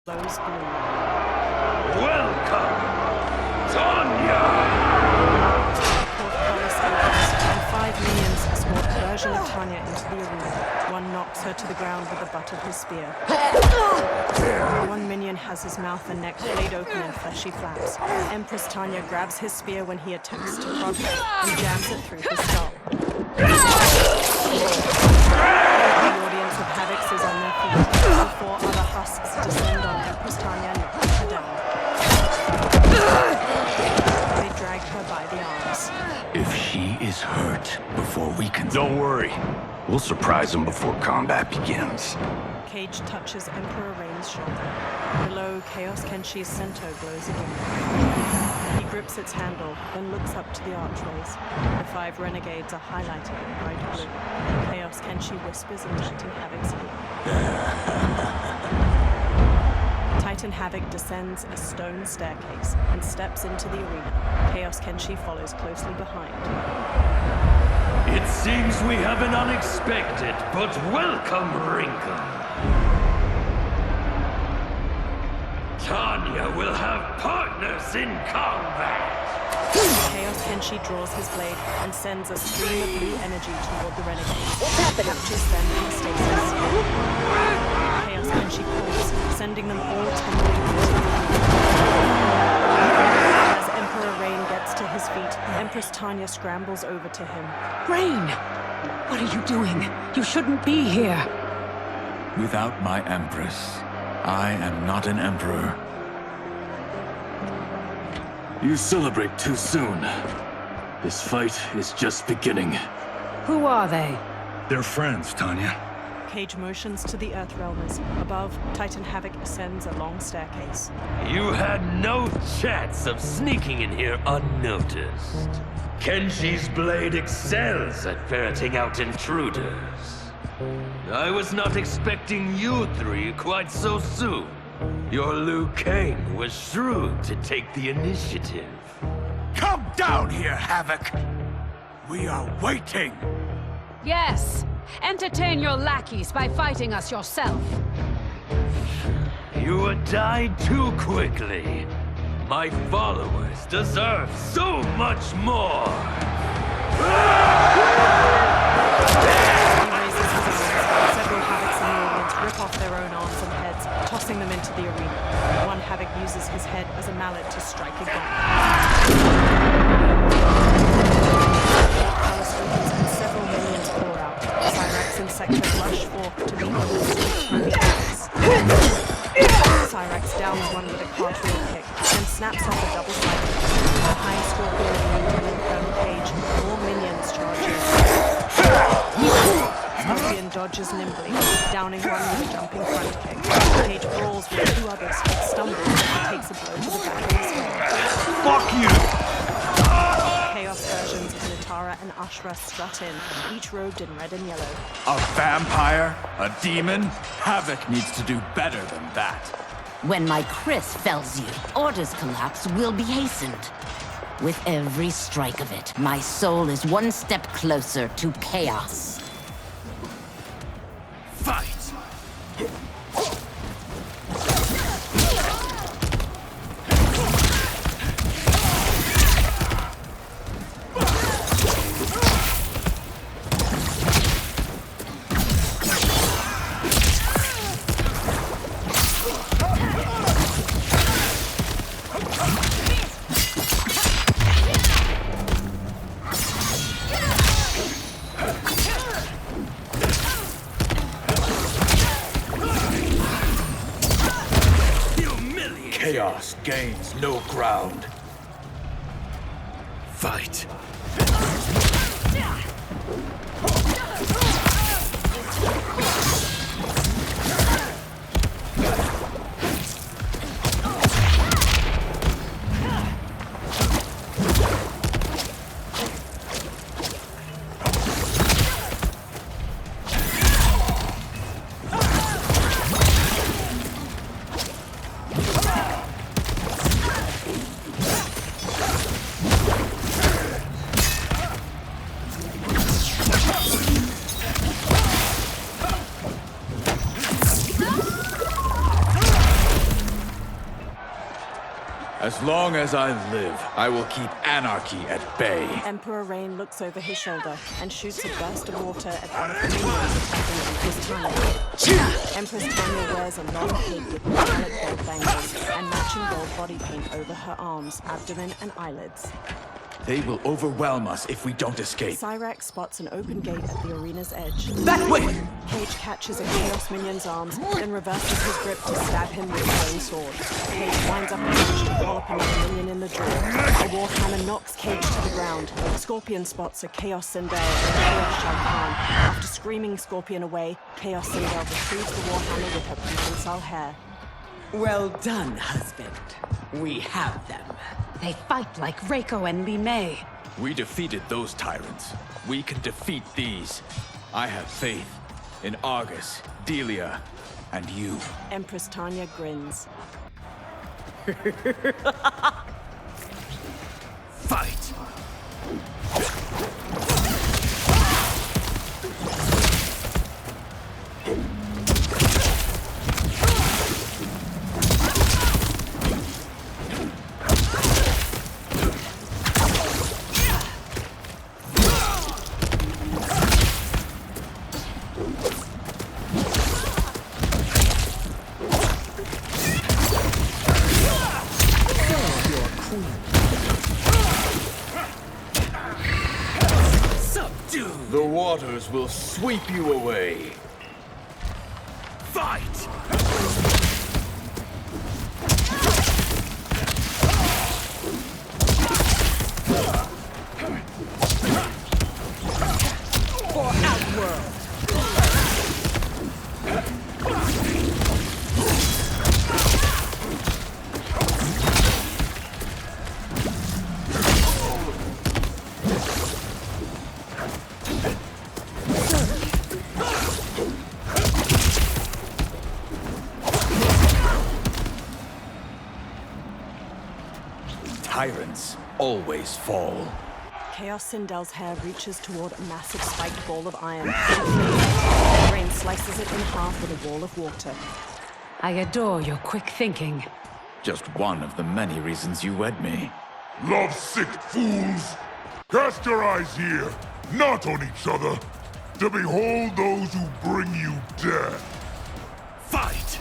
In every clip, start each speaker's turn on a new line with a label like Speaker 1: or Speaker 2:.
Speaker 1: Glows blue.
Speaker 2: Welcome, Tanya!
Speaker 1: Portcullis opens, and 5 minions escort a version of Tanya into the arena. One knocks her to the ground with the butt of his spear. One minion has his mouth and neck flayed open in fleshy flaps. Empress Tanya grabs his spear when he attempts to prod her and jams it through his skull. The audience of Havocs is on their feet. The 4 other husks descend on Empress Tanya and knock her down. They drag her by the arms.
Speaker 2: If she is hurt before we can... Don't worry. We'll surprise him before combat begins.
Speaker 1: Cage touches Emperor Reign's shoulder. Below, Chaos Kenshi's cento glows again. He grips its handle, then looks up to the archways. The 5 renegades are highlighted in bright blue. Chaos Kenshi whispers in Titan Havoc's ear. Titan Havoc descends a stone staircase and steps into the arena. Chaos Kenshi follows closely behind.
Speaker 2: It seems we have an unexpected but welcome wrinkle. Tanya will have partners in combat!
Speaker 1: Chaos Kenshi draws his blade and sends a stream of blue energy toward the renegades. Captures them in stasis. Chaos Kenshi calls, sending them all tumbling into the arena. As Emperor Reign gets to his feet, Empress Tanya scrambles over to him.
Speaker 3: Reign! What are you doing? You shouldn't be here.
Speaker 4: Without my Empress, I am not an Emperor.
Speaker 2: You celebrate too soon. This fight is just beginning.
Speaker 3: Who are they?
Speaker 4: They're friends, Tanya.
Speaker 1: Cage motions to the Earthrealmers. Above, Titan Havoc ascends a long staircase.
Speaker 2: You had no chance of sneaking in here unnoticed. Kenshi's blade excels at ferreting out intruders. I was not expecting you 3 quite so soon. Your Liu Kang was shrewd to take the initiative.
Speaker 4: Come down here, Havoc! We are waiting!
Speaker 3: Yes! Entertain your lackeys by fighting us yourself.
Speaker 2: You would die too quickly. My followers deserve so much more!
Speaker 1: He raises his arms. Several Havocs in the audience rip off their own arms and heads, tossing them into the arena. One Havoc uses his head as a mallet to strike a gong. Palace opens and several minions pour out. Cyrax and Sector rush forth to meet them with swift running attacks. Cyrax downs one with a cartwheel kick, then snaps off a double cycle. Behind Scorpion and Lieutenant Colonel Cage, more minions charge in. Scorpion dodges nimbly, downing one with a jumping front kick. Cage brawls with 2 others, but stumbles as he takes a blow to the back of his head.
Speaker 4: Fuck you!
Speaker 1: Chaos versions Kanatara and Ashra strut in, each robed in red and yellow.
Speaker 4: A vampire? A demon? Havoc needs to do better than that.
Speaker 5: When my Chris fells you, Order's collapse will be hastened. With every strike of it, my soul is one step closer to chaos.
Speaker 4: Fight! Chaos gains no ground. Fight. As long as I live, I will keep anarchy at bay.
Speaker 1: Emperor Rain looks over his shoulder and shoots a burst of water at one of the minions attacking Empress Tanya. Empress Tanya wears a long cape with metallic gold bangles and matching gold body paint over her arms, abdomen, and eyelids.
Speaker 4: They will overwhelm us if we don't escape.
Speaker 1: Cyrax spots an open gate at the arena's edge.
Speaker 4: That way!
Speaker 1: Cage catches a Chaos minion's arms, then reverses his grip to stab him with his own sword. Cage winds up a punch to wallop another minion in the jaw. A warhammer knocks Cage to the ground. Scorpion spots a Chaos Sindel and Chaos Shao Kahn. After screaming Scorpion away, Chaos Sindel retrieves the warhammer with her prehensile hair.
Speaker 6: Well done, husband. We have them.
Speaker 3: They fight like Reiko and Li Mei.
Speaker 4: We defeated those tyrants. We can defeat these. I have faith in Argus, Delia, and you.
Speaker 1: Empress Tanya grins.
Speaker 4: Fight!
Speaker 7: The waters will sweep you away.
Speaker 4: Fight!
Speaker 6: For Outworld!
Speaker 4: Tyrants always fall.
Speaker 1: Chaos Sindel's hair reaches toward a massive spiked ball of iron. Rain slices it in half with a wall of water.
Speaker 3: I adore your quick thinking.
Speaker 4: Just one of the many reasons you wed me.
Speaker 8: Love-sick fools! Cast your eyes here, not on each other, to behold those who bring you death.
Speaker 4: Fight!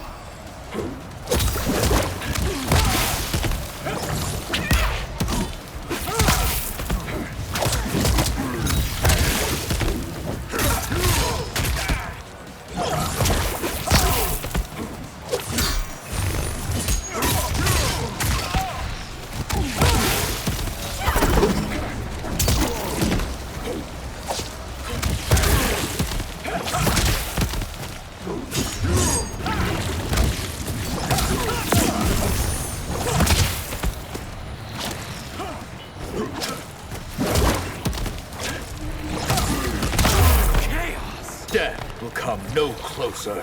Speaker 7: Death will come no closer.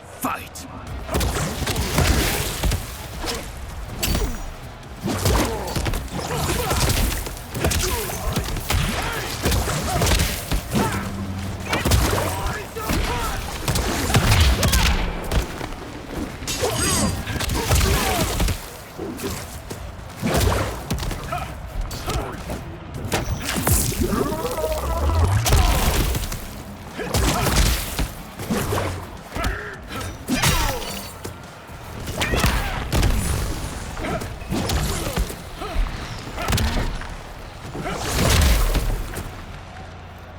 Speaker 4: Fight!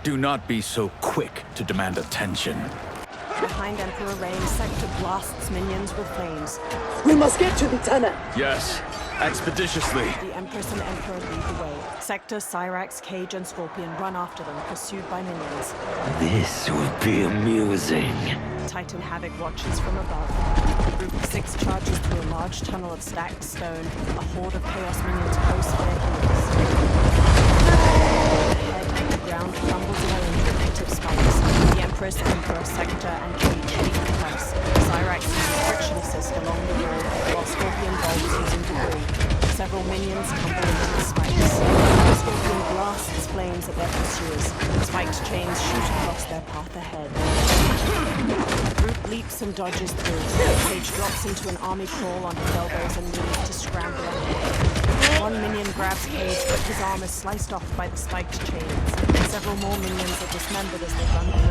Speaker 4: Do not be so quick to demand attention.
Speaker 1: Behind Emperor Rain, Sector blasts minions with flames.
Speaker 6: We must get to Lieutenant!
Speaker 4: Yes, expeditiously.
Speaker 1: The Empress and Emperor lead the way. Sector, Cyrax, Cage, and Scorpion run after them, pursued by minions.
Speaker 2: This will be amusing.
Speaker 1: Titan Havoc watches from above. Group of 6 charges through a large tunnel of stacked stone. A horde of Chaos minions close to their heels. The ground crumbles away into primitive spikes. The Empress, Emperor, Sector, and Cage lead the press. Cyrax uses friction assist along the wall, while Scorpion bolts using debris. Several minions tumble into the spikes. Scorpion blasts flames aims at their pursuers. Spiked chains shoot across their path ahead. The group leaps and dodges through. Cage drops into an army crawl on his elbows and knees to scramble ahead. One minion grabs Cage, but his arm is sliced off by the spiked chains. Several more minions are dismembered as they run through.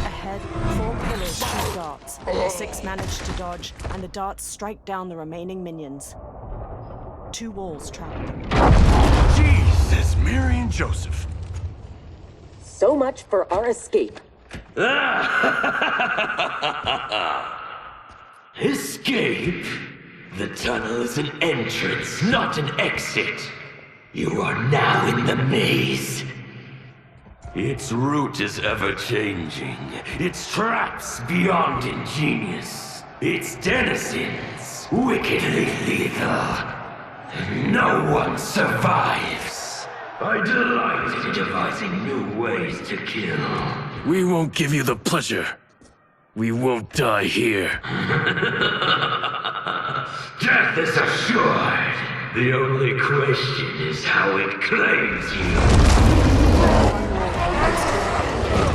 Speaker 1: Ahead, 4 pillars shoot darts. 6 manage to dodge, and the darts strike down the remaining minions. 2 walls trap them.
Speaker 2: Jesus, Mary and Joseph.
Speaker 6: So much for our escape.
Speaker 2: Escape? The tunnel is an entrance, not an exit. You are now in the maze. Its route is ever-changing. Its traps beyond ingenious. Its denizens wickedly lethal. No one survives. I delight in devising new ways to kill.
Speaker 9: We won't give you the pleasure. We won't die here.
Speaker 2: Death is assured. The only question is how it claims you.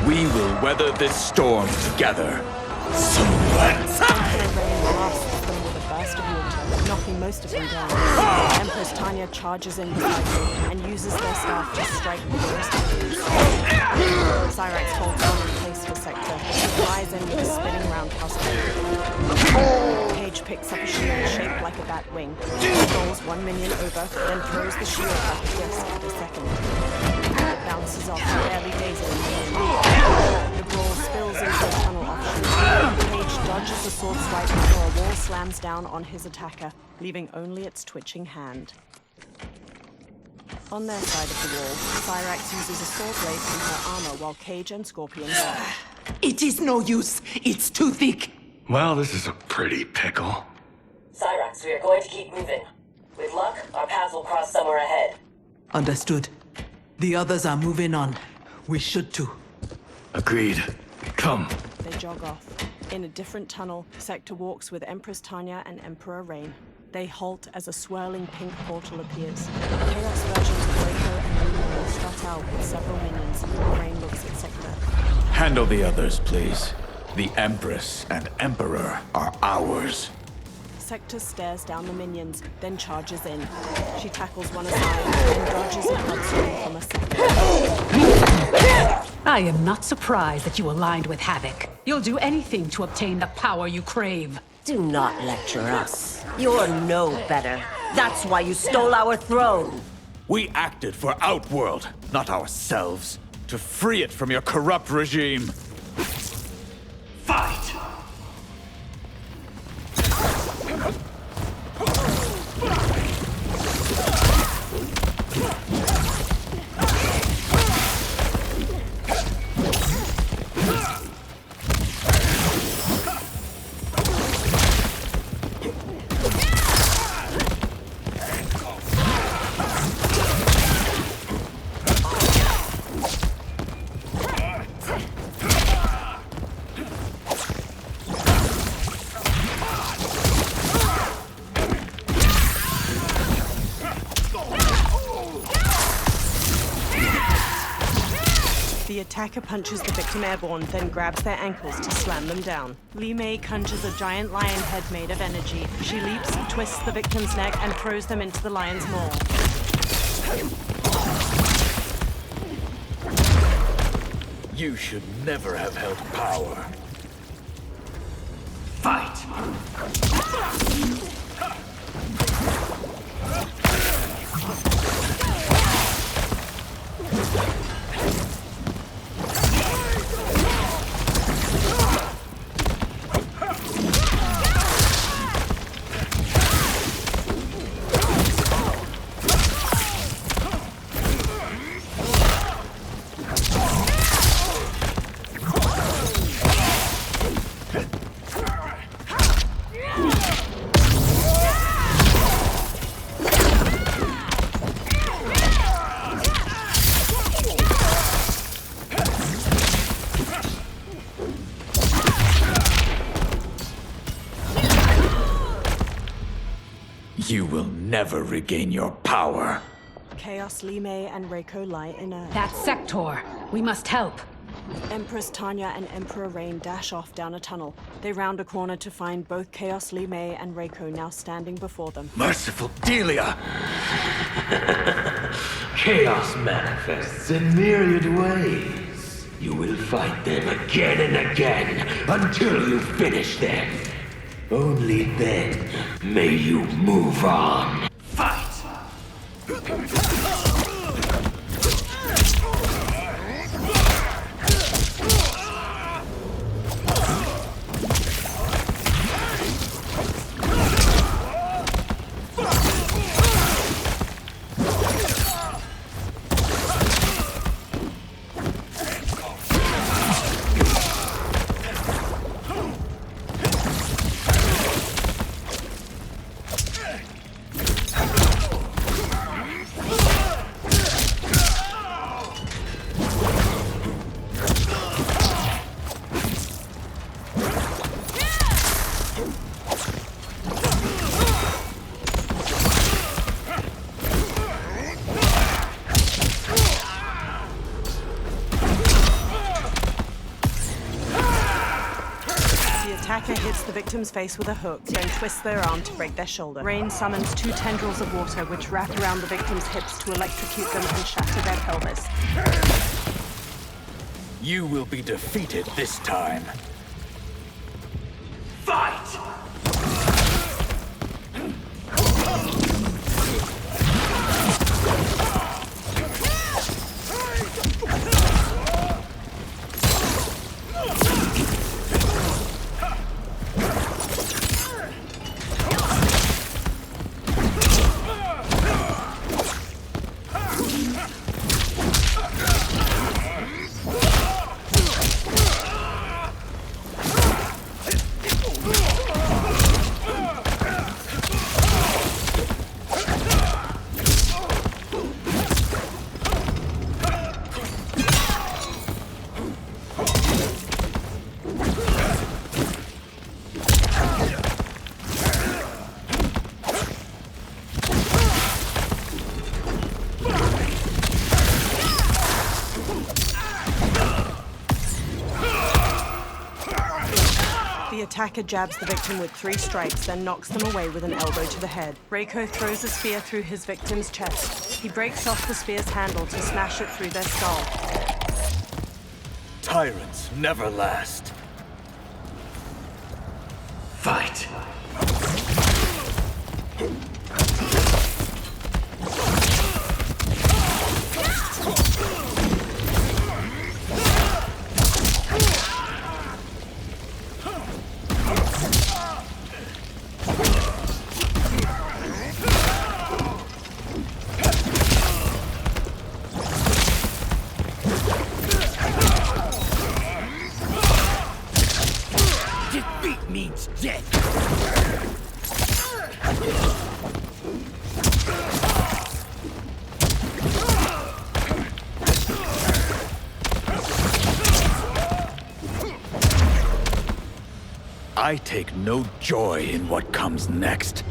Speaker 4: We will weather this storm together. So let's...
Speaker 1: Blasts them with a burst of water, knocking most of them down. Empress Tanya charges in beside them and uses their staff to strike the nearest enemies. Cyrax holds on in place for Sector. He flies in with a spinning roundhouse kick. Cage picks up a shield shaped like a bat wing. He rolls 1 minion over, then throws the shield back a disc at a second. It bounces off, barely dazing the The brawl spills into a tunnel offshoot. Cage dodges a sword swipe before a wall slams down on his attacker, leaving only its twitching hand. On their side of the wall, Cyrax uses a sword blade from her armor while Cage and Scorpion block.
Speaker 6: It is no use. It's too thick.
Speaker 9: Well, this is a pretty pickle.
Speaker 10: Cyrax, we are going to keep moving. With luck, our paths will cross somewhere ahead.
Speaker 6: Understood. The others are moving on. We should too.
Speaker 9: Agreed. Come.
Speaker 1: They jog off. In a different tunnel, Sector walks with Empress Tanya and Emperor Rain. They halt as a swirling pink portal appears. Chaos versions of Waco and Lunar strut out with several minions. Rain looks at Sector.
Speaker 4: Handle the others, please. The Empress and Emperor are ours.
Speaker 1: Sector stares down the minions, then charges in. She tackles one aside and dodges a bloodstream from a second.
Speaker 3: I am not surprised that you aligned with Havoc. You'll do anything to obtain the power you crave.
Speaker 10: Do not lecture us. You're no better. That's why you stole our throne.
Speaker 4: We acted for Outworld, not ourselves, to free it from your corrupt regime.
Speaker 2: Fight!
Speaker 1: The attacker punches the victim airborne, then grabs their ankles to slam them down. Li Mei conjures a giant lion head made of energy. She leaps, twists the victim's neck, and throws them into the lion's maw.
Speaker 4: You should never have held power.
Speaker 2: Fight!
Speaker 4: You will never regain your power.
Speaker 1: Chaos, Lime, and Reiko lie inert.
Speaker 3: That sector. We must help.
Speaker 1: Empress Tanya and Emperor Rain dash off down a tunnel. They round a corner to find both Chaos, Lime, and Reiko now standing before them.
Speaker 4: Merciful Delia!
Speaker 2: Chaos manifests in myriad ways. You will fight them again and again until you finish them. Only then may you move on. Fight!
Speaker 1: Attacker hits the victim's face with a hook, then twists their arm to break their shoulder. Rain summons 2 tendrils of water which wrap around the victim's hips to electrocute them and shatter their pelvis.
Speaker 4: You will be defeated this time.
Speaker 2: Fight!
Speaker 1: The attacker jabs the victim with 3 strikes, then knocks them away with an elbow to the head. Reiko throws a spear through his victim's chest. He breaks off the spear's handle to smash it through their skull.
Speaker 4: Tyrants never last.
Speaker 2: Fight!
Speaker 9: Defeat means death.
Speaker 4: I take no joy in what comes next.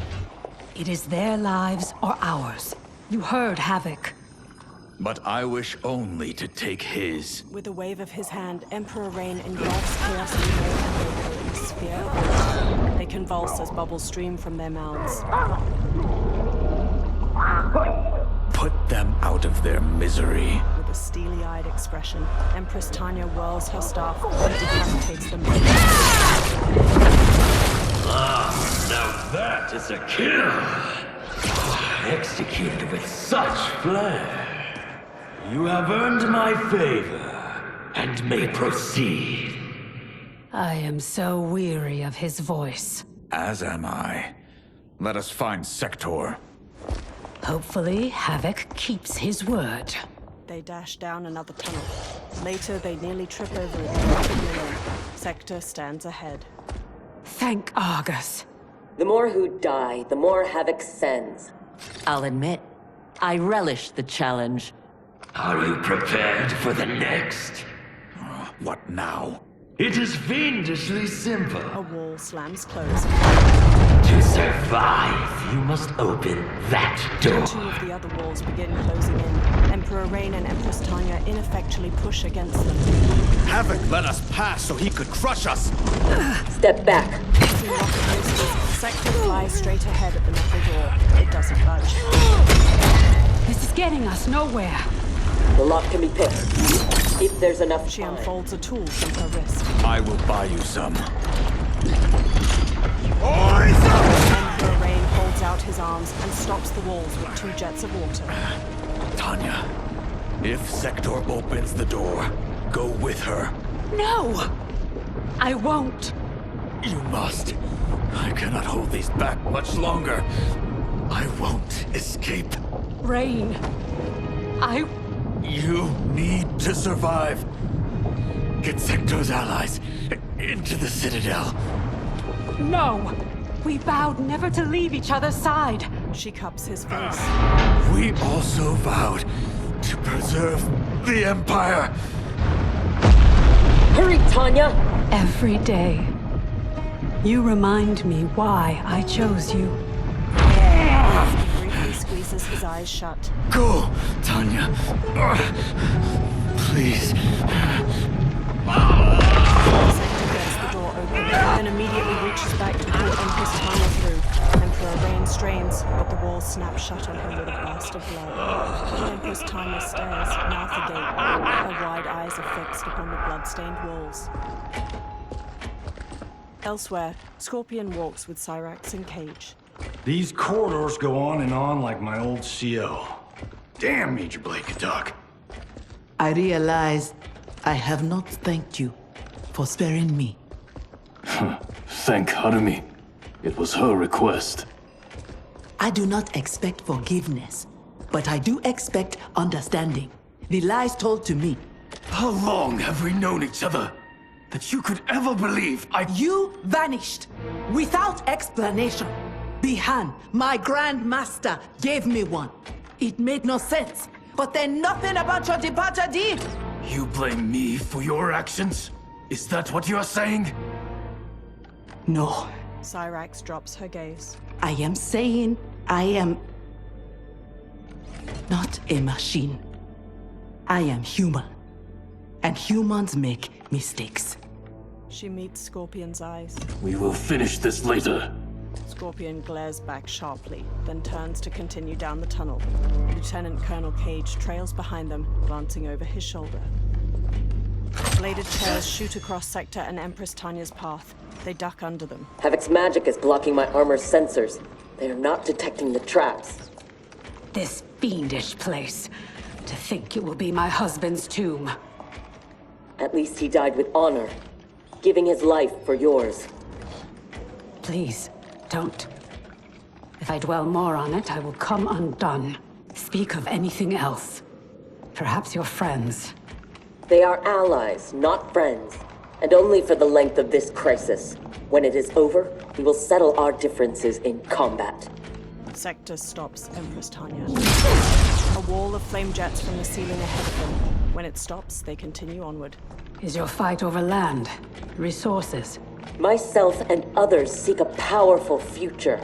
Speaker 3: It is their lives or ours. You heard Havoc.
Speaker 4: But I wish only to take his.
Speaker 1: With a wave of his hand, Emperor Rain engulfs Chaos Lime and Reiko in a sphere of light. They convulse as bubbles stream from their mouths.
Speaker 4: Put them out of their misery.
Speaker 1: With a steely-eyed expression, Empress Tanya whirls her staff and decapitates them.
Speaker 2: Ah, now that is a kill! Executed with such flair. You have earned my favor, and may proceed.
Speaker 3: I am so weary of his voice.
Speaker 4: As am I. Let us find Sector.
Speaker 3: Hopefully, Havoc keeps his word.
Speaker 1: They dash down another tunnel. Later, they nearly trip over a deserted million. Sector stands ahead.
Speaker 3: Thank Argus.
Speaker 10: The more who die, the more Havoc sends. I'll admit, I relish the challenge.
Speaker 2: Are you prepared for the next?
Speaker 4: What now?
Speaker 2: It is fiendishly simple.
Speaker 1: A wall slams closed.
Speaker 2: To survive, you must open that door.
Speaker 1: Two of the other walls begin closing in. Emperor Reign and Empress Tanya ineffectually push against them.
Speaker 4: Havoc let us pass so he could crush us!
Speaker 10: Step back.
Speaker 1: Using rocket boosters, Sector flies straight ahead at the metal door. It doesn't budge.
Speaker 3: This is getting us nowhere.
Speaker 10: The lock can be picked. If there's enough
Speaker 1: She
Speaker 10: time.
Speaker 1: unfolds a tool from her wrist.
Speaker 4: I will buy you some.
Speaker 1: Emperor Reign holds out his arms and stops the walls with 2 jets of water.
Speaker 4: Tanya, if Sector opens the door, go with her.
Speaker 3: No! I won't.
Speaker 4: You must. I cannot hold these back much longer. I won't escape.
Speaker 3: Reign.
Speaker 4: You need to survive. Get Sector's allies into the Citadel.
Speaker 3: No! We vowed never to leave each other's side.
Speaker 1: She cups his face.
Speaker 4: We also vowed to preserve the Empire.
Speaker 10: Hurry, Tanya!
Speaker 3: Every day, you remind me why I chose you.
Speaker 1: He briefly squeezes his eyes shut.
Speaker 4: Go, Tanya. Please.
Speaker 1: Sector gets the door open, then immediately reaches back to pull Empress Tanya through. Emperor Reign strains, but the walls snap shut on him with a blast of blood. Empress Tanya stares, mouth agape. Her wide eyes are fixed upon the blood-stained walls. Elsewhere, Scorpion walks with Cyrax in cage.
Speaker 9: These corridors go on and on like my old CO. Damn, Major Blade could talk.
Speaker 6: I realize I have not thanked you for sparing me.
Speaker 9: Thank Harumi. It was her request.
Speaker 6: I do not expect forgiveness, but I do expect understanding. The lies told to me.
Speaker 9: How long have we known each other? That you could ever believe
Speaker 6: You vanished without explanation. Bihan, my Grand Master, gave me one. It made no sense, but then nothing about your departure did.
Speaker 9: You blame me for your actions? Is that what you're saying?
Speaker 6: No,
Speaker 1: Cyrax drops her gaze.
Speaker 6: I am saying I am not a machine. I am human, and humans make mistakes.
Speaker 1: She meets Scorpion's eyes.
Speaker 9: We will finish this later.
Speaker 1: Scorpion glares back sharply, then turns to continue down the tunnel. Lieutenant Colonel Cage trails behind them, glancing over his shoulder. Bladed chairs shoot across Sector and Empress Tanya's path. They duck under them.
Speaker 10: Havoc's magic is blocking my armor's sensors. They are not detecting the traps.
Speaker 3: This fiendish place. To think it will be my husband's tomb.
Speaker 10: At least he died with honor, giving his life for yours.
Speaker 3: Please, don't. If I dwell more on it, I will come undone. Speak of anything else. Perhaps your friends.
Speaker 10: They are allies, not friends. And only for the length of this crisis. When it is over, we will settle our differences in combat.
Speaker 1: Sector stops Empress Tanya. A wall of flame jets from the ceiling ahead of them. When it stops, they continue onward.
Speaker 3: Is your fight over land? Resources?
Speaker 10: Myself and others seek a powerful future.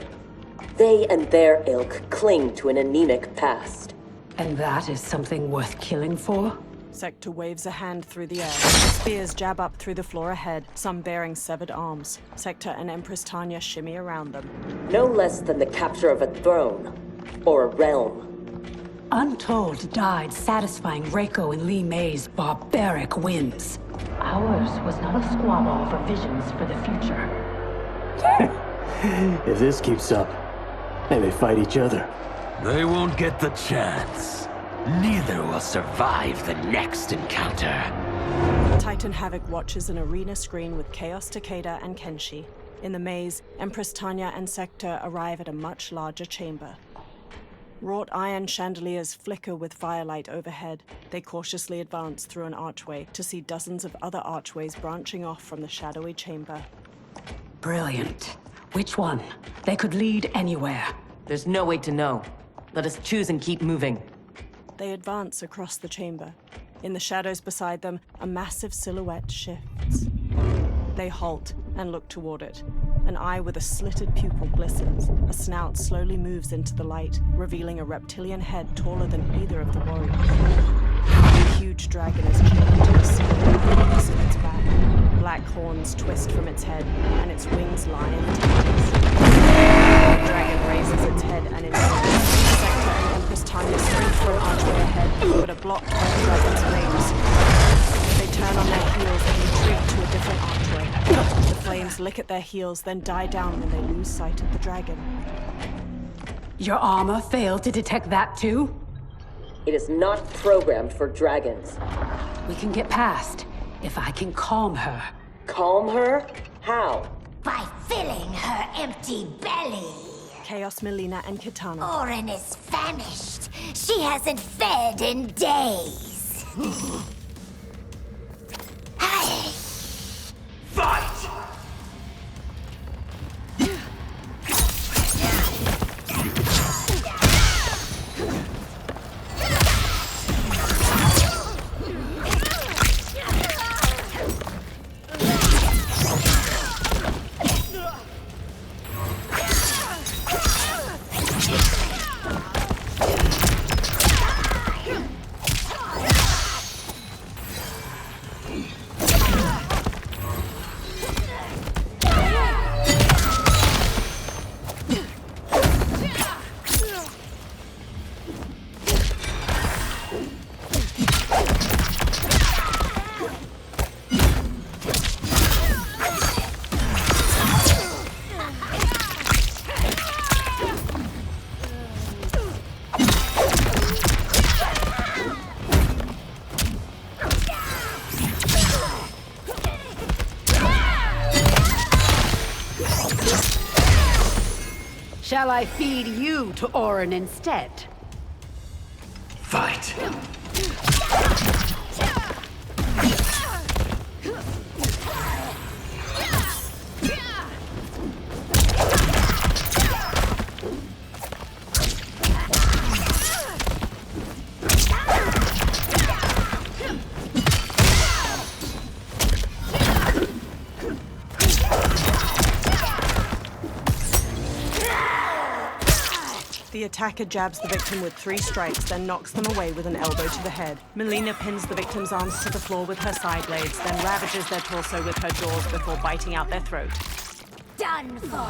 Speaker 10: They and their ilk cling to an anemic past.
Speaker 3: And that is something worth killing for?
Speaker 1: Sector waves a hand through the air. Spears jab up through the floor ahead, some bearing severed arms. Sector and Empress Tanya shimmy around them.
Speaker 10: No less than the capture of a throne. Or a realm.
Speaker 3: Untold died satisfying Reiko and Li Mei's barbaric whims. Ours was not a squabble over visions for the future.
Speaker 9: If this keeps up, they may fight each other.
Speaker 2: They won't get the chance. Neither will survive the next encounter.
Speaker 1: Titan Havoc watches an arena screen with Chaos Takeda and Kenshi. In the maze, Empress Tanya and Sector arrive at a much larger chamber. Wrought iron chandeliers flicker with firelight overhead. They cautiously advance through an archway to see dozens of other archways branching off from the shadowy chamber.
Speaker 3: Brilliant. Which one? They could lead anywhere.
Speaker 10: There's no way to know. Let us choose and keep moving.
Speaker 1: They advance across the chamber. In the shadows beside them, a massive silhouette shifts. They halt and look toward it. An eye with a slitted pupil glistens. A snout slowly moves into the light, revealing a reptilian head taller than either of the warriors. A huge dragon is chained to the ceiling, opposite its back. Black horns twist from its head, and its wings lie in tangles. The dragon raises its head and invades. Sector and Empress Tanya sprint for an archway ahead, but are blocked by the dragon's flames. They turn on their heels and retreat to a different archway. The flames lick at their heels, then die down when they lose sight of the dragon.
Speaker 3: Your armor failed to detect that too?
Speaker 10: It is not programmed for dragons.
Speaker 3: We can get past, if I can calm her.
Speaker 10: Calm her? How?
Speaker 11: By filling her empty belly.
Speaker 1: KHAOS, Melina, and Kitana.
Speaker 11: Orin is famished. She hasn't fed in days.
Speaker 2: Fight!
Speaker 3: Shall I feed you to Orin instead?
Speaker 9: Fight!
Speaker 1: The attacker jabs the victim with 3 strikes, then knocks them away with an elbow to the head. Melina pins the victim's arms to the floor with her side blades, then ravages their torso with her jaws before biting out their throat.
Speaker 11: Done for.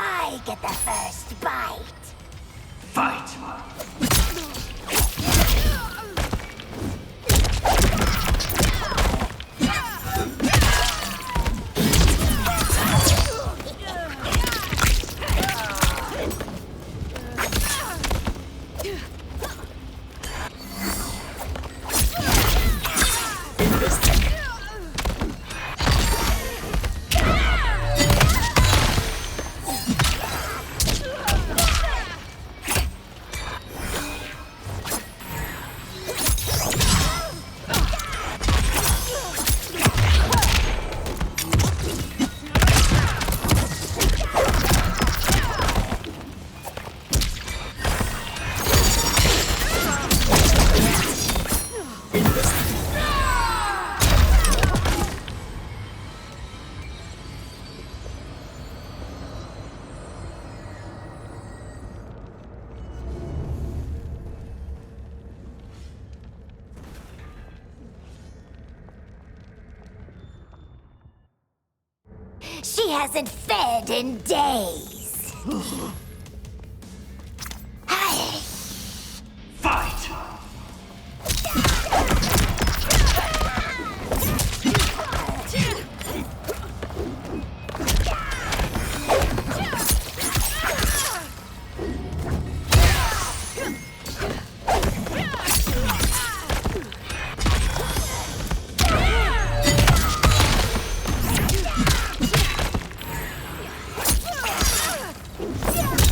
Speaker 11: I get the first bite.
Speaker 9: Fight!
Speaker 11: She hasn't fed in days.
Speaker 9: Fight!
Speaker 11: Yeah.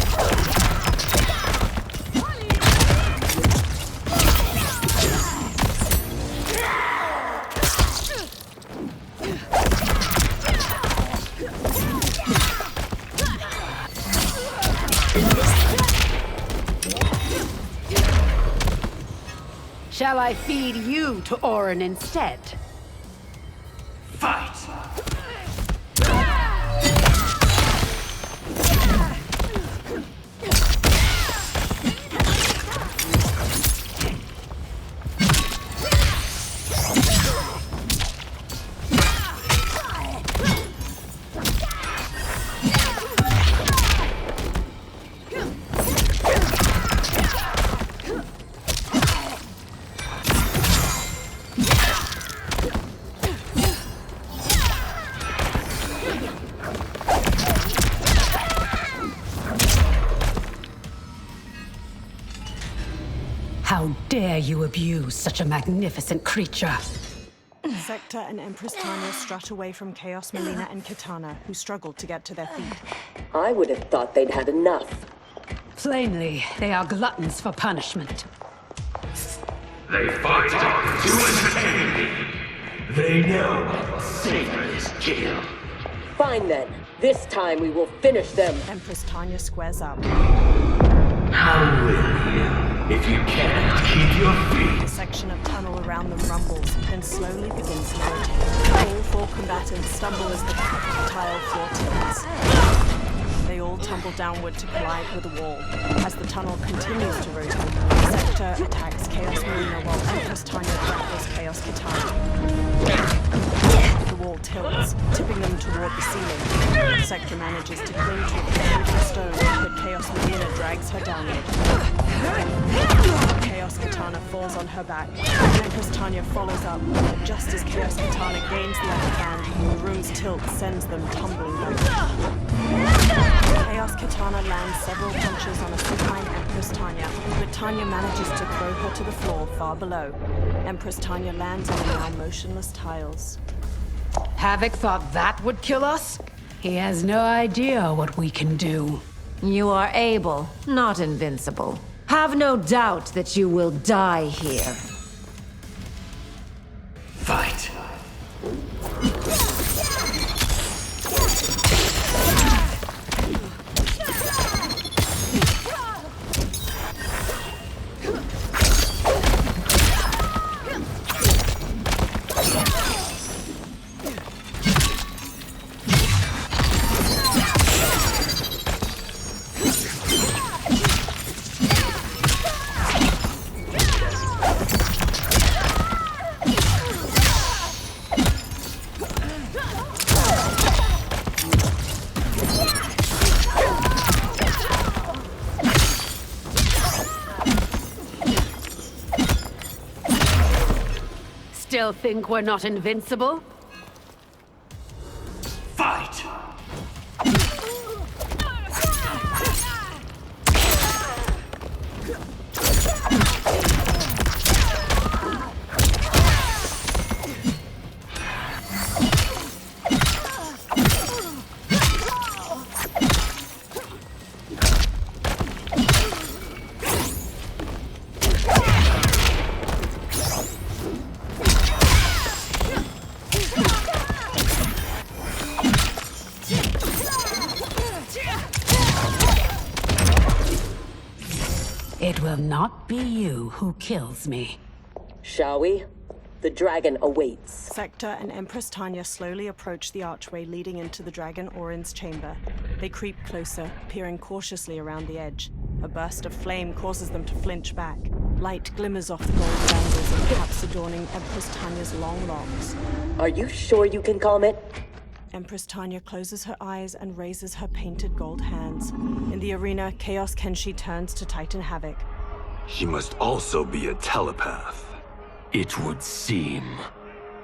Speaker 3: Shall I feed you to Orin instead?
Speaker 9: Fight!
Speaker 3: How dare you abuse such a magnificent creature?
Speaker 1: Sector and Empress Tanya strut away from Chaos, Melina, and Kitana, who struggle to get to their feet.
Speaker 10: I would have thought they'd had enough.
Speaker 3: Plainly, they are gluttons for punishment.
Speaker 2: They fight to entertain me. They know sacred is kill.
Speaker 10: Fine then. This time we will finish them.
Speaker 1: Empress Tanya squares up.
Speaker 2: How will you, if you cannot keep your feet?
Speaker 1: A section of tunnel around them rumbles, then slowly begins to rotate. All four combatants stumble as the tile floor tilts. They all tumble downward to collide with the wall. As the tunnel continues to rotate, Sector attacks Chaos Melina while Empress Tanya grapples Chaos Kitana. The wall tilts, tipping them toward the ceiling. Sector manages to cling to a powerful stone, but Chaos Melina drags her downward. Chaos Kitana falls on her back. Empress Tanya follows up. Just as Chaos Kitana gains the upper hand, the room's tilt sends them tumbling back. Chaos Kitana lands several punches on a supine Empress Tanya, but Tanya manages to throw her to the floor far below. Empress Tanya lands on the now motionless tiles.
Speaker 3: Havoc thought that would kill us? He has no idea what we can do.
Speaker 12: You are able, not invincible. Have no doubt that you will die here.
Speaker 9: Fight!
Speaker 3: Still think we're not invincible?
Speaker 9: Fight!
Speaker 3: It will not be you who kills me.
Speaker 10: Shall we? The dragon awaits.
Speaker 1: Sector and Empress Tanya slowly approach the archway leading into the Dragon Orin's chamber. They creep closer, peering cautiously around the edge. A burst of flame causes them to flinch back. Light glimmers off the gold bangles and caps adorning Empress Tanya's long locks.
Speaker 10: Are you sure you can calm it?
Speaker 1: Empress Tanya closes her eyes and raises her painted gold hands. In the arena, Chaos Kenshi turns to Titan Havoc.
Speaker 2: She must also be a telepath. It would seem.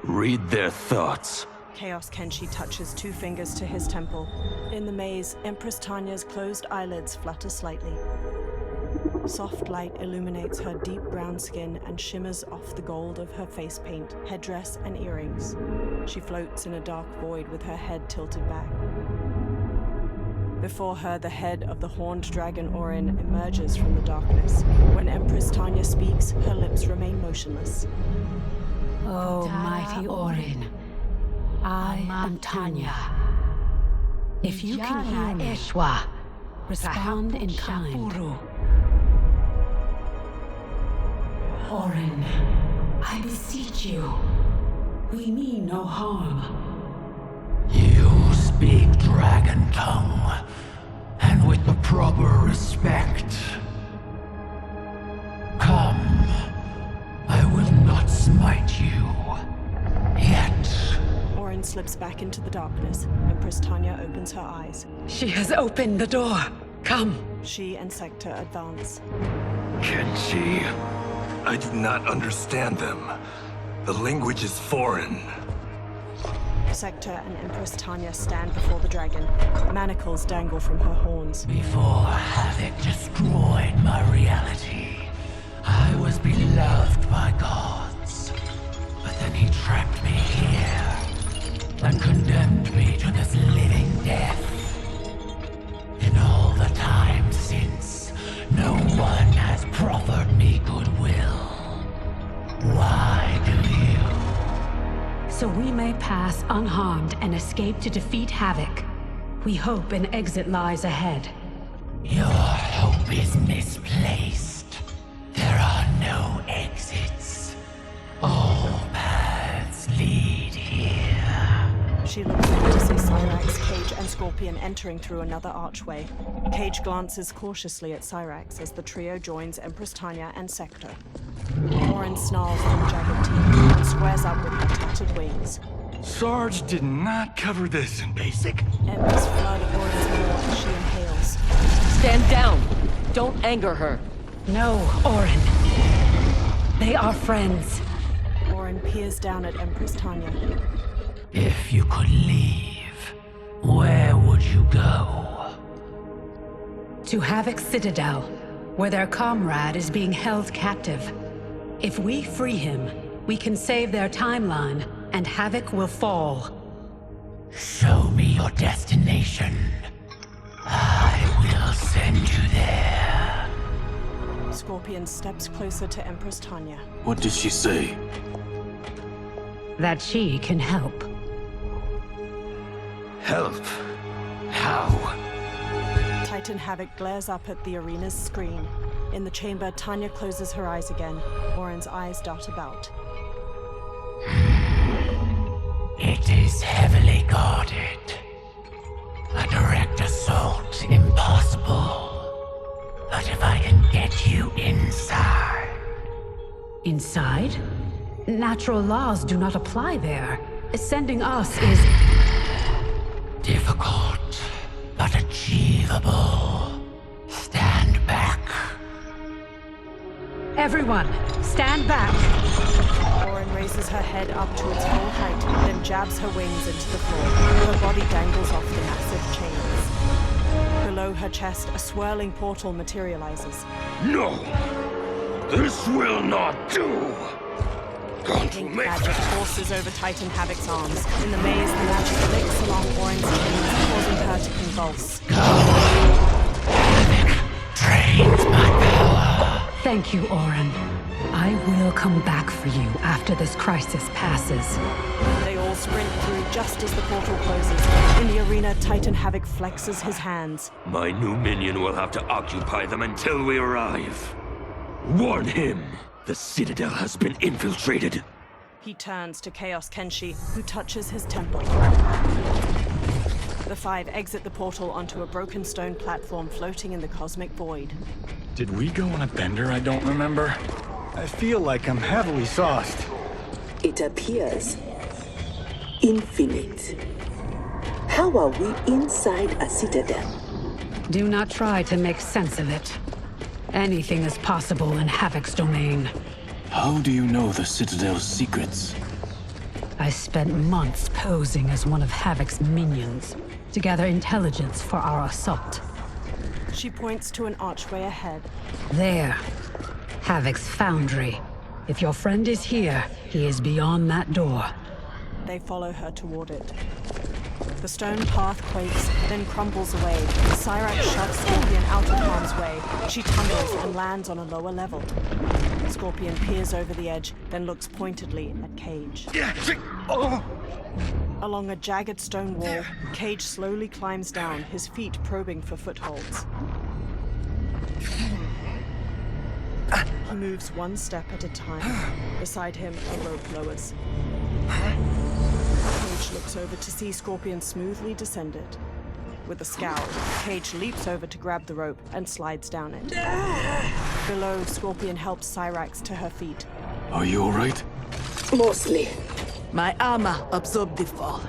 Speaker 2: Read their thoughts.
Speaker 1: Chaos Kenshi touches two fingers to his temple. In the maze, Empress Tanya's closed eyelids flutter slightly. Soft light illuminates her deep brown skin and shimmers off the gold of her face paint, headdress, and earrings. She floats in a dark void with her head tilted back. Before her, the head of the horned dragon Orin emerges from the darkness. When Empress Tanya speaks, her lips remain motionless.
Speaker 3: Oh, mighty Orin, I am Tanya. If you can hear me, respond in kind. Orin. I beseech you. We mean no harm.
Speaker 13: You speak dragon tongue, and with the proper respect. Come, I will not smite you. Yet.
Speaker 1: Orin slips back into the darkness. Empress Tanya opens her eyes.
Speaker 3: She has opened the door. Come.
Speaker 1: She and Sector advance.
Speaker 14: Kenshi, I do not understand them. The language is foreign.
Speaker 1: Sector and Empress Tanya stand before the dragon. Manacles dangle from her horns.
Speaker 13: Before Havoc destroyed my reality, I was beloved by gods. But then he trapped me here and condemned me to this living death. In all the time since, no one has proffered me goodwill. Why do you?
Speaker 3: So we may pass unharmed and escape to defeat Havoc. We hope an exit lies ahead.
Speaker 13: Your hope is misplaced. There are no exits. All paths lead here.
Speaker 1: She looks up to see Cyrax, Cage, and Scorpion entering through another archway. Cage glances cautiously at Cyrax as the trio joins Empress Tanya and Sector. Orin snarls from jagged teeth and squares up with her tattered wings.
Speaker 14: Sarge did not cover this in basic.
Speaker 1: Embers flood Orin's hair as she inhales.
Speaker 12: Stand down! Don't anger her.
Speaker 3: No, Orin. They are friends.
Speaker 1: Orin peers down at Empress Tanya.
Speaker 13: If you could leave, where would you go?
Speaker 3: To Havoc's Citadel, where their comrade is being held captive. If we free him, we can save their timeline, and Havoc will fall.
Speaker 13: Show me your destination. I will send you there.
Speaker 1: Scorpion steps closer to Empress Tanya.
Speaker 14: What did she say?
Speaker 3: That she can help.
Speaker 14: Help? How?
Speaker 1: Titan Havoc glares up at the arena's screen. In the chamber, Tanya closes her eyes again. Orin's eyes dart about.
Speaker 13: It is heavily guarded. A direct assault impossible. But if I can get you inside...
Speaker 3: Inside? Natural laws do not apply there. Sending us is...
Speaker 13: difficult, but achievable. Stand back.
Speaker 3: Everyone, stand back.
Speaker 1: Orin raises her head up to its full height, then jabs her wings into the floor. Her body dangles off the massive chains. Below her chest, a swirling portal materializes.
Speaker 2: No! This will not do!
Speaker 1: Pink magic forces over Titan Havoc's arms. In the maze, the magic flicks along Orin's skin, causing her to convulse.
Speaker 13: Havoc drains my power.
Speaker 3: Thank you, Orin. I will come back for you after this crisis passes.
Speaker 1: They all sprint through just as the portal closes. In the arena, Titan Havoc flexes his hands.
Speaker 2: My new minion will have to occupy them until we arrive. Warn him! The Citadel has been infiltrated.
Speaker 1: He turns to Chaos Kenshi, who touches his temple. The five exit the portal onto a broken stone platform floating in the cosmic void.
Speaker 9: Did we go on a bender I don't remember? I feel like I'm heavily sauced.
Speaker 10: It appears infinite. How are we inside a citadel?
Speaker 3: Do not try to make sense of it. Anything is possible in Havoc's domain.
Speaker 14: How do you know the Citadel's secrets?
Speaker 3: I spent months posing as one of Havoc's minions to gather intelligence for our assault.
Speaker 1: She points to an archway ahead.
Speaker 3: There. Havoc's foundry. If your friend is here, he is beyond that door.
Speaker 1: They follow her toward it. The stone path quakes, then crumbles away. Cyrax shoves Scorpion out of harm's way. She tumbles and lands on a lower level. Scorpion peers over the edge, then looks pointedly at Cage. Along a jagged stone wall, Cage slowly climbs down, his feet probing for footholds. He He moves one step at a time. Beside him, a rope lowers. Cage looks over to see Scorpion smoothly descended. With a scowl, Cage leaps over to grab the rope and slides down it. Below, Scorpion helps Cyrax to her feet.
Speaker 14: Are you alright?
Speaker 6: Mostly. My armor absorbed the fall.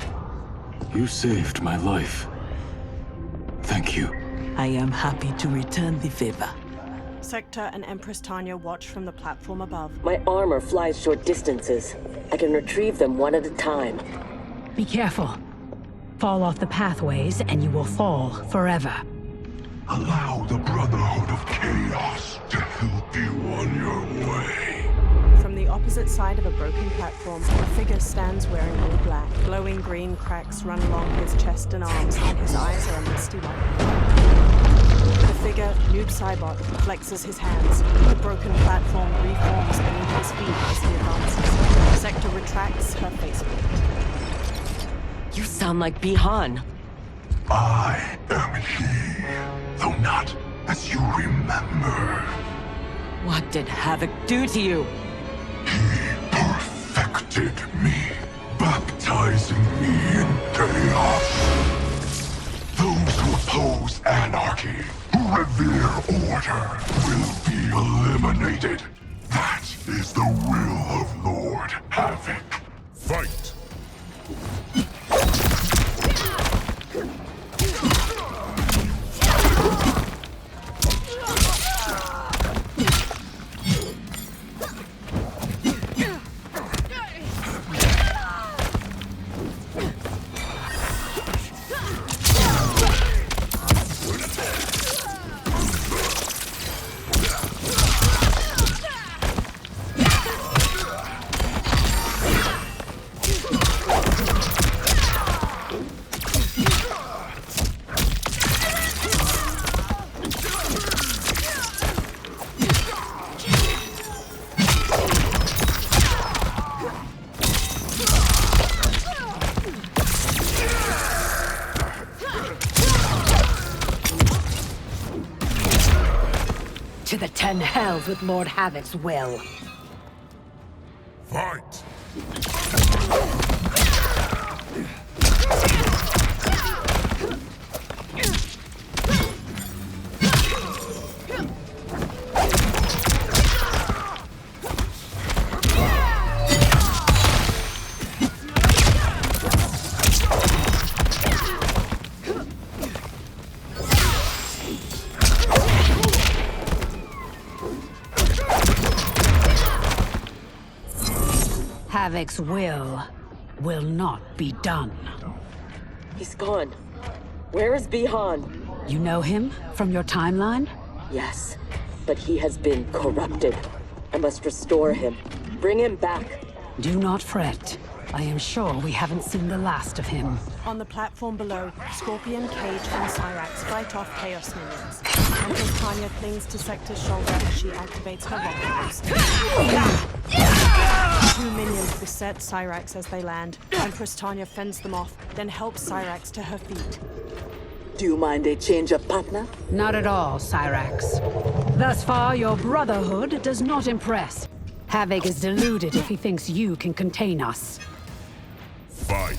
Speaker 14: You saved my life. Thank you.
Speaker 6: I am happy to return the favor.
Speaker 1: Sector and Empress Tanya watch from the platform above.
Speaker 10: My armor flies short distances. I can retrieve them one at a time.
Speaker 3: Be careful. Fall off the pathways and you will fall forever.
Speaker 8: Allow the Brotherhood of Chaos to help you on your way.
Speaker 1: From the opposite side of a broken platform, a figure stands wearing all black. Glowing green cracks run along his chest and arms, and his eyes are a misty white. The figure, Noob Saibot, flexes his hands. The broken platform reforms beneath his feet as he advances. Sector retracts her faceplate.
Speaker 10: You sound like Bihan.
Speaker 8: I am he, though not as you remember.
Speaker 10: What did Havoc do to you?
Speaker 8: He perfected me, baptizing me in chaos. Those who oppose anarchy, who revere order, will be eliminated. That is the will of Lord Havoc. Fight!
Speaker 3: To the 10 hells with Lord Havoc's will.
Speaker 8: Fight!
Speaker 3: Havoc's will not be done.
Speaker 10: He's gone. Where is Bihan?
Speaker 3: You know him from your timeline?
Speaker 10: Yes, but he has been corrupted. I must restore him. Bring him back.
Speaker 3: Do not fret. I am sure we haven't seen the last of him.
Speaker 1: On the platform below, Scorpion, Cage, and Cyrax fight off Chaos minions. Empress Tanya clings to Sector's shoulder as she activates her rocket boost. 2 minions beset Cyrax as they land. Empress Tanya fends them off, then helps Cyrax to her feet.
Speaker 6: Do you mind a change of partner?
Speaker 3: Not at all, Cyrax. Thus far, your brotherhood does not impress. Havoc is deluded if he thinks you can contain us.
Speaker 8: Fight!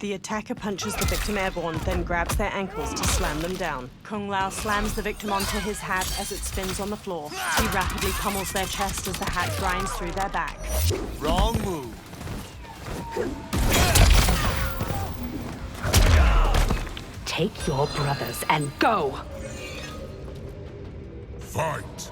Speaker 1: The attacker punches the victim airborne, then grabs their ankles to slam them down. Kung Lao slams the victim onto his hat as it spins on the floor. He rapidly pummels their chest as the hat grinds through their back.
Speaker 7: Wrong move.
Speaker 3: Take your brothers and go!
Speaker 8: Fight!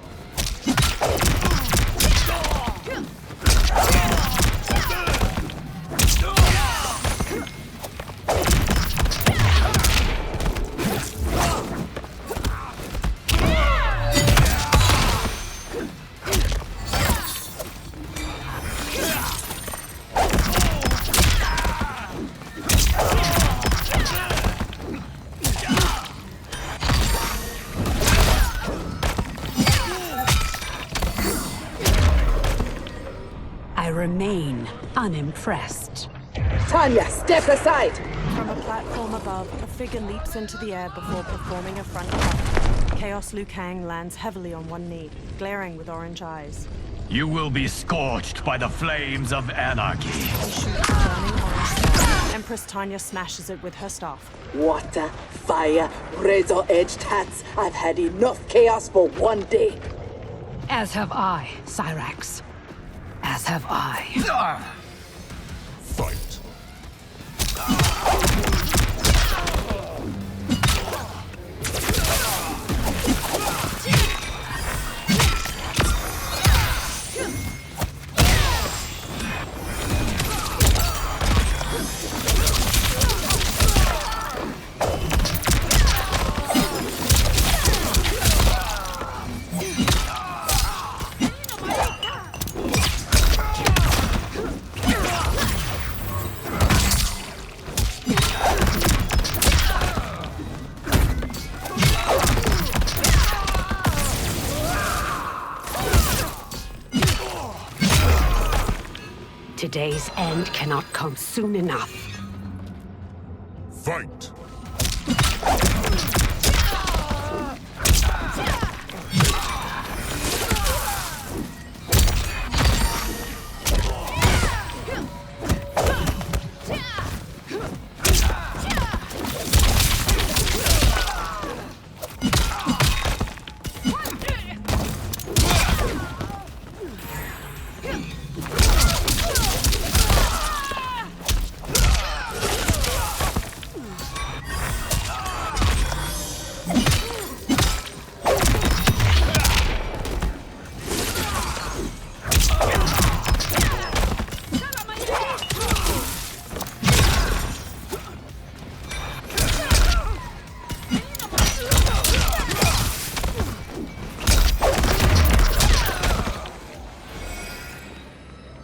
Speaker 3: I remain unimpressed.
Speaker 6: Tanya, step aside!
Speaker 1: From a platform above, a figure leaps into the air before performing a front cut. Chaos Liu Kang lands heavily on one knee, glaring with orange eyes.
Speaker 9: You will be scorched by the flames of anarchy.
Speaker 1: He shoots a burning orange star. Empress Tanya smashes it with her staff.
Speaker 10: Water, fire, razor-edged hats. I've had enough chaos for one day.
Speaker 3: As have I, Cyrax. As have I.
Speaker 8: Fight!
Speaker 3: Today's end cannot come soon enough.
Speaker 8: Fight!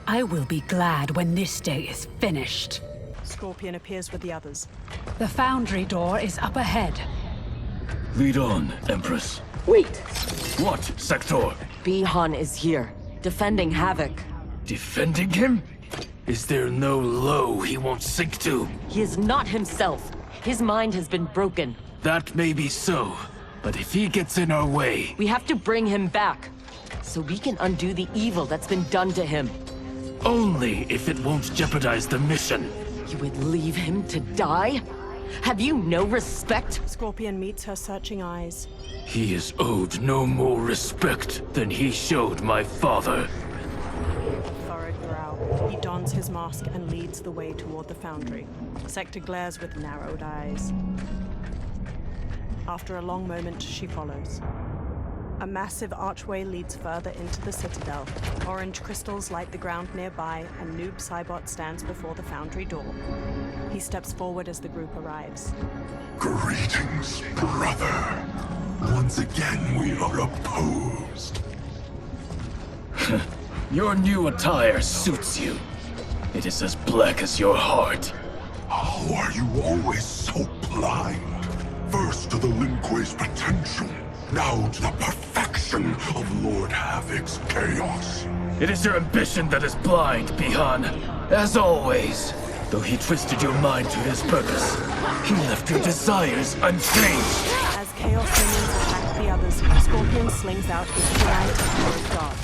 Speaker 3: I will be glad when this day is finished.
Speaker 1: Scorpion appears with the others.
Speaker 3: The foundry door is up ahead.
Speaker 4: Lead on, Empress.
Speaker 10: Wait.
Speaker 4: What, Sector?
Speaker 10: Bihan is here, defending Havoc.
Speaker 2: Defending him? Is there no low he won't sink to?
Speaker 10: He is not himself. His mind has been broken.
Speaker 2: That may be so, but if he gets in our way...
Speaker 10: We have to bring him back, so we can undo the evil that's been done to him.
Speaker 2: Only if it won't jeopardize the mission.
Speaker 10: You would leave him to die? Have you no respect?
Speaker 1: Scorpion meets her searching eyes.
Speaker 2: He is owed no more respect than he showed my father.
Speaker 1: Furrowed brow. He dons his mask and leads the way toward the foundry. Sector glares with narrowed eyes. After a long moment, she follows. A massive archway leads further into the citadel. Orange crystals light the ground nearby, and Noob Saibot stands before the foundry door. He steps forward as the group arrives.
Speaker 8: Greetings, brother. Once again, we are opposed.
Speaker 2: Your new attire suits you. It is as black as your heart.
Speaker 8: How are you always so blind? First to the Lin Kuei's potential, now to the perfection of Lord Havoc's chaos.
Speaker 2: It is your ambition that is blind, Bihan. As always. Though he twisted your mind to his purpose, he left your desires unchanged.
Speaker 1: As Chaos minions attack the others, Scorpion slings out his giant powered dart.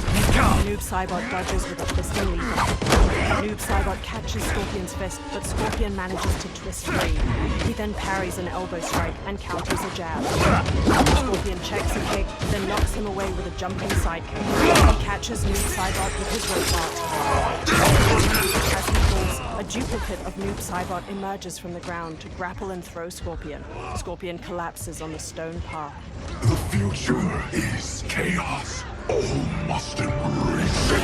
Speaker 1: Noob Saibot dodges with a twisting leap. Noob Saibot catches Scorpion's fist, but Scorpion manages to twist free. He then parries an elbow strike and counters a jab. Scorpion checks a kick, then knocks him away with a jumping sidekick. He catches Noob Saibot with his rope dart. As he falls, A duplicate of Noob Saibot emerges from the ground to grapple and throw Scorpion. Scorpion collapses on the stone path.
Speaker 8: The future is chaos. All must embrace it.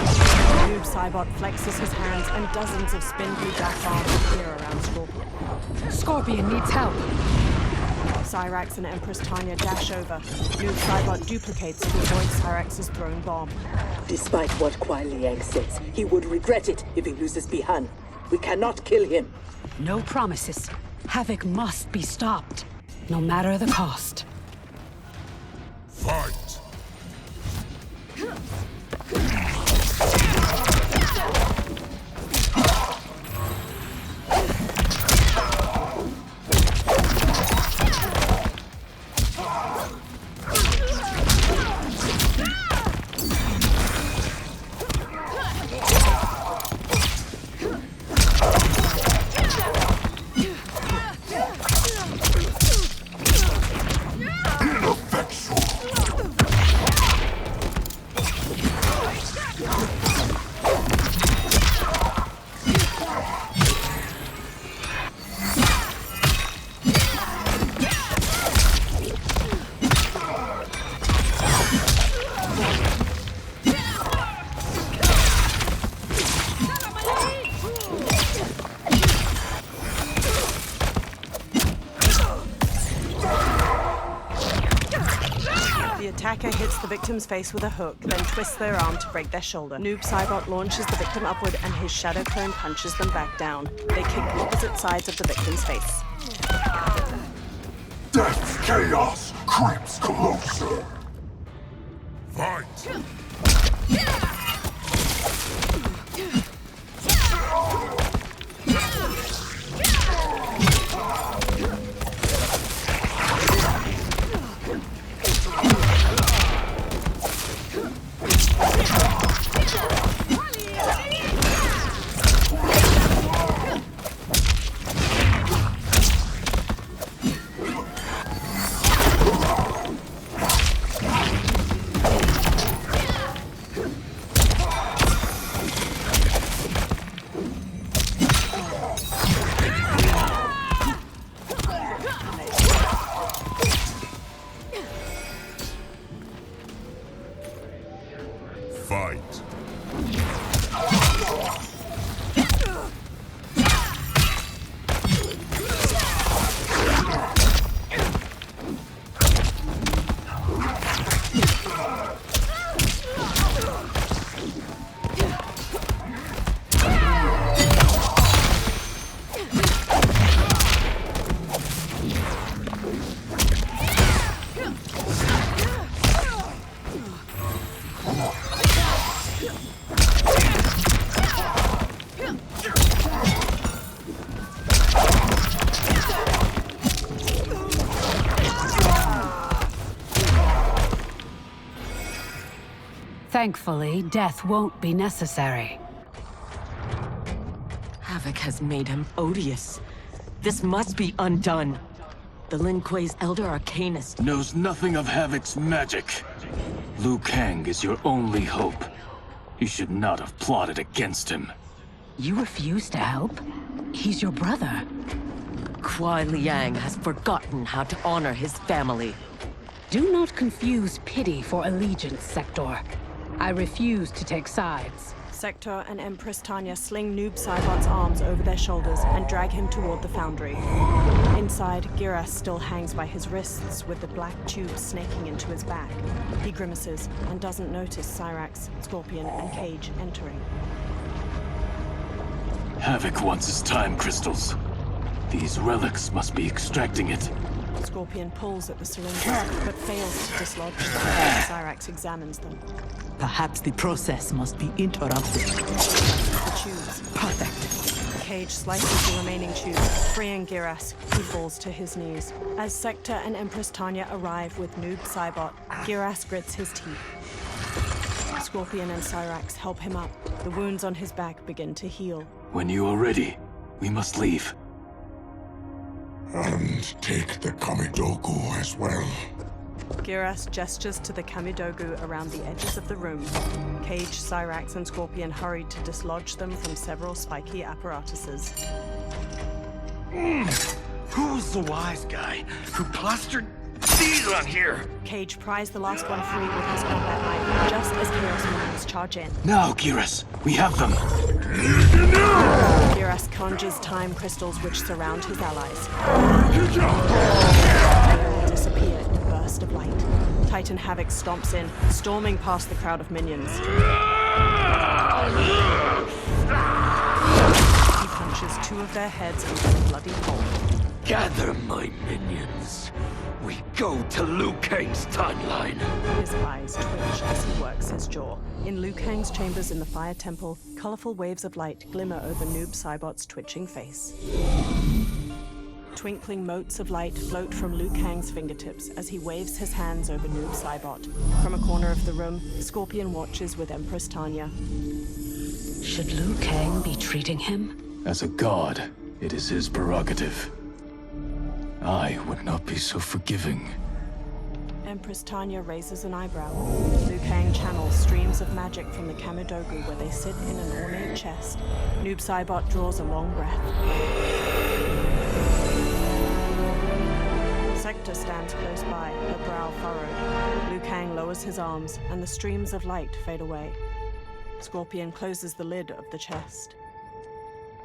Speaker 1: Noob Saibot flexes his hands and dozens of spindly black arms appear around Scorpion.
Speaker 3: Scorpion needs help.
Speaker 1: Cyrax and Empress Tanya dash over. Noob Saibot duplicates to avoid Cyrax's thrown bomb.
Speaker 10: Despite what Kuai Liang says, he would regret it if he loses Bihan. We cannot kill him.
Speaker 3: No promises. Havoc must be stopped, no matter the cost.
Speaker 8: Fight!
Speaker 1: The attacker hits the victim's face with a hook, then twists their arm to break their shoulder. Noob Saibot launches the victim upward and his shadow clone punches them back down. They kick opposite sides of the victim's face.
Speaker 8: Death's chaos creeps closer. Fight! Fight!
Speaker 3: Thankfully, death won't be necessary.
Speaker 10: Havoc has made him odious. This must be undone. The Lin Kuei's Elder Arcanist
Speaker 4: knows nothing of Havoc's magic. Liu Kang is your only hope. You should not have plotted against him.
Speaker 3: You refuse to help? He's your brother.
Speaker 10: Kuai Liang has forgotten how to honor his family.
Speaker 3: Do not confuse pity for allegiance, Sector. I refuse to take sides.
Speaker 1: Sector and Empress Tanya sling Noob Saibot's arms over their shoulders and drag him toward the foundry. Inside, Giras still hangs by his wrists with the black tube snaking into his back. He grimaces and doesn't notice Cyrax, Scorpion, and Cage entering.
Speaker 4: Havoc wants his time crystals. These relics must be extracting it.
Speaker 1: Scorpion pulls at the syringes, but fails to dislodge them. Cyrax examines them.
Speaker 6: Perhaps the process must be interrupted.
Speaker 1: The tubes.
Speaker 6: Perfect.
Speaker 1: Cage slices the remaining tube, freeing Giras. He falls to his knees. As Sector and Empress Tanya arrive with Noob Saibot, Giras grits his teeth. Scorpion and Cyrax help him up. The wounds on his back begin to heal.
Speaker 4: When you are ready, we must leave.
Speaker 8: And take the Kamidoku as well.
Speaker 1: Giras gestures to the Kamidogu around the edges of the room. Cage, Cyrax, and Scorpion hurry to dislodge them from several spiky apparatuses.
Speaker 14: Who's the wise guy who plastered these on here?
Speaker 1: Cage pries the last one free with his combat knife, just as Chaos minions charge in.
Speaker 9: Now, Giras, we have them.
Speaker 1: Giras conjures time crystals which surround his allies. They all disappear in a burst of light. Titan Havoc stomps in, storming past the crowd of minions. He punches two of their heads into a bloody hole.
Speaker 2: Gather my minions. We go to Liu Kang's timeline.
Speaker 1: His eyes twitch as he works his jaw. In Liu Kang's chambers in the Fire Temple, colorful waves of light glimmer over Noob Saibot's twitching face. Twinkling motes of light float from Liu Kang's fingertips as he waves his hands over Noob Saibot. From a corner of the room, Scorpion watches with Empress Tanya.
Speaker 3: Should Liu Kang be treating him?
Speaker 9: As a god, it is his prerogative. I would not be so forgiving.
Speaker 1: Empress Tanya raises an eyebrow. Liu Kang channels streams of magic from the Kamidogu where they sit in an ornate chest. Noob Saibot draws a long breath. Sector stands close by, her brow furrowed. Liu Kang lowers his arms, and the streams of light fade away. Scorpion closes the lid of the chest.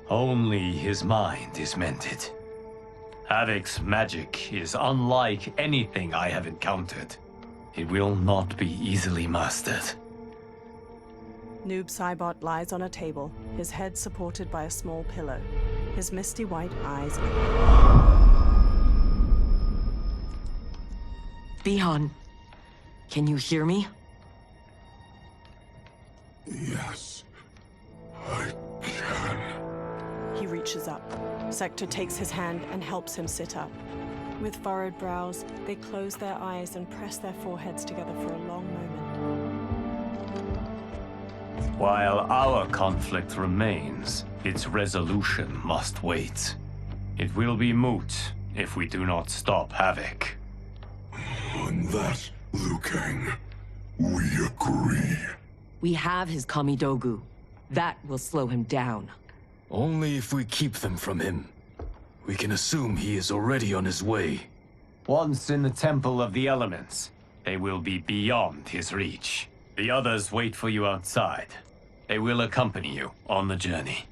Speaker 15: Only his mind is mended. Havoc's magic is unlike anything I have encountered. It will not be easily mastered.
Speaker 1: Noob Saibot lies on a table, his head supported by a small pillow. His misty white eyes open.
Speaker 10: Bihan, can you hear me?
Speaker 8: Yes, I can.
Speaker 1: He reaches up. Sector takes his hand and helps him sit up. With furrowed brows, they close their eyes and press their foreheads together for a long moment.
Speaker 15: While our conflict remains, its resolution must wait. It will be moot if we do not stop Havoc.
Speaker 8: On that, Liu Kang, we agree.
Speaker 10: We have his Kamidogu. That will slow him down.
Speaker 9: Only if we keep them from him. We can assume he is already on his way.
Speaker 15: Once in the Temple of the Elements, they will be beyond his reach. The others wait for you outside. They will accompany you on the journey.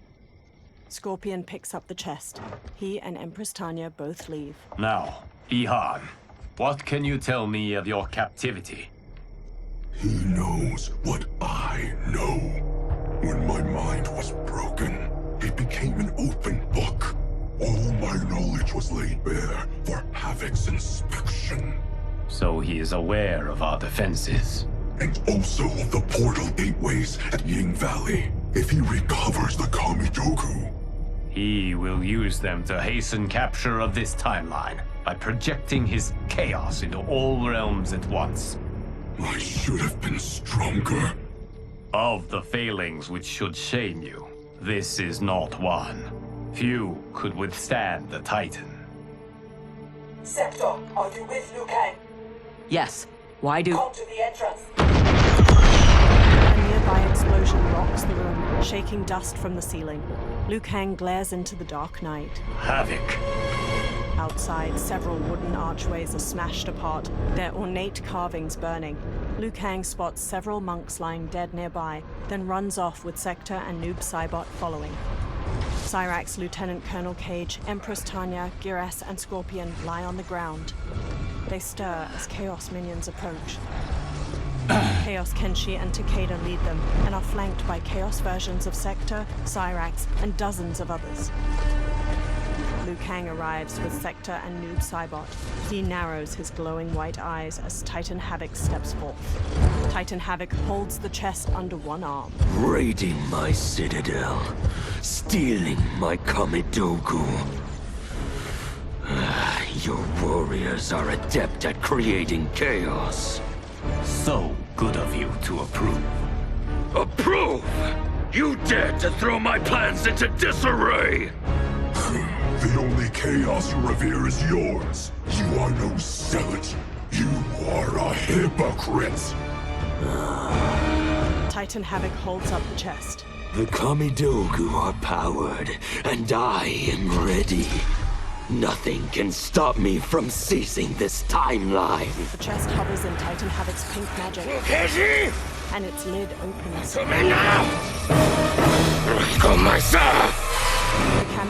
Speaker 1: Scorpion picks up the chest. He and Empress Tanya both leave.
Speaker 15: Now, Bihan, what can you tell me of your captivity?
Speaker 8: He knows what I know. When my mind was broken, it became an open book. All my knowledge was laid bare for Havoc's inspection.
Speaker 15: So he is aware of our defenses.
Speaker 8: And also of the portal gateways at Ying Valley. If he recovers the Kamidogu,
Speaker 15: he will use them to hasten capture of this timeline by projecting his chaos into all realms at once.
Speaker 8: I should have been stronger.
Speaker 15: Of the failings which should shame you, this is not one. Few could withstand the Titan.
Speaker 6: Sector, are you with Liu Kang?
Speaker 10: Yes. Why do...
Speaker 6: Come to the entrance.
Speaker 1: A nearby explosion rocks the room, shaking dust from the ceiling. Liu Kang glares into the dark night.
Speaker 15: Havoc.
Speaker 1: Outside, several wooden archways are smashed apart, their ornate carvings burning. Liu Kang spots several monks lying dead nearby, then runs off with Sector and Noob Saibot following. Cyrax, Lieutenant Colonel Cage, Empress Tanya, Giras, and Scorpion lie on the ground. They stir as Chaos minions approach. Chaos Kenshi and Takeda lead them, and are flanked by Chaos versions of Sector, Cyrax, and dozens of others. Liu Kang arrives with Sector and Noob Saibot. He narrows his glowing white eyes as Titan Havoc steps forth. Titan Havoc holds the chest under one arm.
Speaker 2: Raiding my citadel, stealing my Kamidogu. Your warriors are adept at creating chaos.
Speaker 15: So good of you to approve.
Speaker 2: Approve? You dared to throw my plans into disarray!
Speaker 8: The only chaos you revere is yours. You are no zealot. You are a hypocrite!
Speaker 1: Titan Havoc holds up the chest.
Speaker 2: The Kamidogu are powered, and I am ready. Nothing can stop me from seizing this timeline.
Speaker 1: The chest hovers in Titan Havoc's pink magic.
Speaker 2: Keiji!
Speaker 1: And its lid opens.
Speaker 2: Come in now! Come myself!